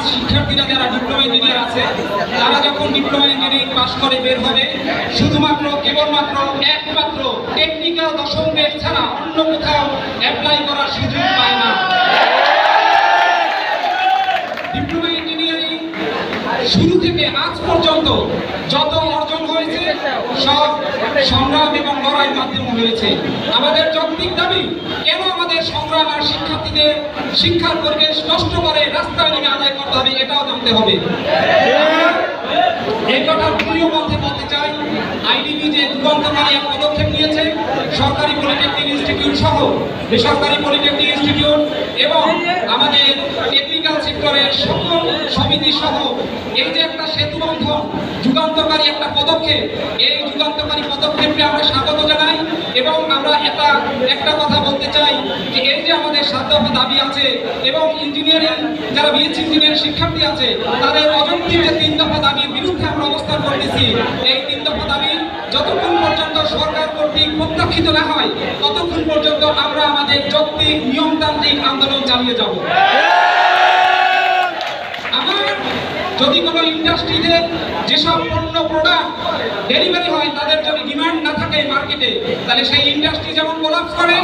শিক্ষার্থীরা যারা diploma engineer আছে তারা যখন ডিপ্লোমা ইঞ্জিনিয়ারিং পাশ করে বের হবে শুধুমাত্র কেবলমাত্র একমাত্র টেকনিক্যাল দশম গ্রেড ছাড়া অন্য কোথাও অ্যাপ্লাই করার সুযোগ পায় না। ডিপ্লোমা ইঞ্জিনিয়ারিং শুরু থেকে আজ পর্যন্ত যত অর্জন হয়েছে সব সংগ্রাম এবং লড়াইয়ের মাধ্যমে হয়েছে। আমাদের যৌক্তিক দাবি, কেন আমাদের সংগ্রাম আর শিক্ষার্থীদের শিক্ষার পরিবেশ নষ্ট করে রাস্তায় নেমে আদায় করতে হবে এটাও জানতে হবে। এই কথা প্রিয় মধ্যে বলতে চাই, আইডিবি যে যুগান্তকারী এক পদক্ষেপ নিয়েছে, সরকারি পলিটেকনিক ইনস্টিটিউট সহ বেসরকারি পলিটেকনিক ইনস্টিটিউট এবং আমাদের টেকনিক্যাল সেক্টরের সকল সমিতি সহ এই যে একটা সেতু বন্ধন যুগান্তকারী একটা পদক্ষেপ, এই যুগান্তকারী পদক্ষেপকে আমরা স্বাগত জানাই এবং আমরা একটা কথা বলতে চাই যে এই যে আমাদের 7 দফা দাবি আছে এবং ইঞ্জিনিয়ারিং যারা বিএসসি ইঞ্জিনিয়ারিং শিক্ষার্থী আছে তাদের অযৌক্তিক যে 3 দফা দাবির বিরুদ্ধে আমরা অবস্থান করতেছি, এই 3 দফা দাবি যতক্ষণ পর্যন্ত সরকার কর্তৃক প্রত্যাখ্যাত না হয় ততক্ষণ পর্যন্ত আমরা আমাদের যৌক্তিক নিয়মতান্ত্রিক আন্দোলন চালিয়ে যাব। যদি কোনো ইন্ডাস্ট্রিতে যেসব পণ্য প্রোডাক্ট ডেলিভারি হয় তাদের যদি ডিমান্ড না থাকে মার্কেটে, তাহলে সেই ইন্ডাস্ট্রি যেমন কোলাপস করে,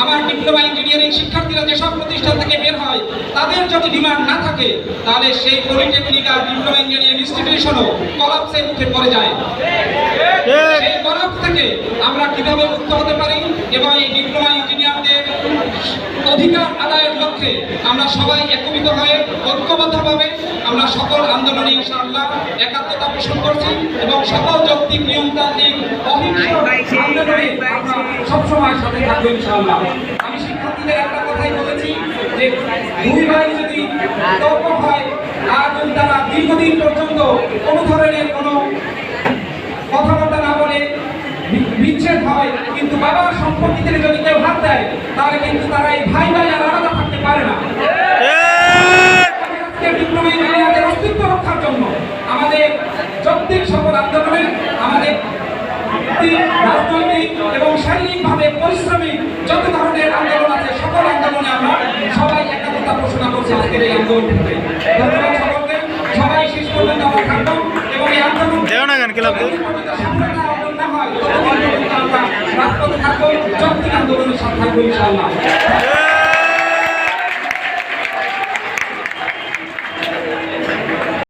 আমার ডিপ্লোমা ইঞ্জিনিয়ারিং শিক্ষার্থীরা যেসব প্রতিষ্ঠান থেকে বের হয় তাদের যদি ডিমান্ড না থাকে তাহলে সেই পলিটেকনিক আর ডিপ্লোমা ইঞ্জিনিয়ারিং ইনস্টিটিউশনও কোলাপসের মুখে পড়ে যায়। সেই কোলাপস থেকে আমরা কিভাবে মুক্ত হতে পারি এবং এই ডিপ্লোমা ইঞ্জিনিয়ারদের অধিকার আদায়ের লক্ষ্যে আমরা সবাই একত্রিত হয়ে ঐক্যবদ্ধভাবে আমরা সকল আন্দোলনে ইনশাআল্লাহ একাত্মতা পোষণ করছি এবং সকল যৌক্তিক নিয়মতান্ত্রিক অহিংস আন্দোলনে আমরা সবসময় সাথে থাকবো ইনশাআল্লাহ। আমি শিক্ষার্থীদের একটা কথাই বলেছি যে দুই ভাই যদি তর্ক হয় আর যদি তারা দীর্ঘদিন পর্যন্ত কোনো ধরনের কোনো কথাবার্তা না বলে বিচ্ছেদ হয়, কিন্তু বাবার সম্পত্তিতে যদি কেউ হাত দেয় তাহলে কিন্তু তারা এই ভাই ভাই আর আলাদা থাকতে পারে না। ডিপ্লোমা ইঞ্জিনিয়ারদের অস্তিত্ব রক্ষার জন্য আমাদের যৌক্তিক সকল আন্দোলনে আমাদের রাজনৈতিক এবং শারীরিকভাবে পরিশ্রমী যত ধরনের আন্দোলন আছে সকল আন্দোলনে আমরা সবাই একাত্মতা ঘোষণা করছি আজকের এই আন্দোলন থেকে। ধন্যবাদ সকলকে, সবাই শেষ পর্যন্ত আমরা থাকবো এবং এই আন্দোলন রাজপথে থাকবো, যৌক্তিক আন্দোলনের সাথে থাকবো ইনশাআল্লাহ।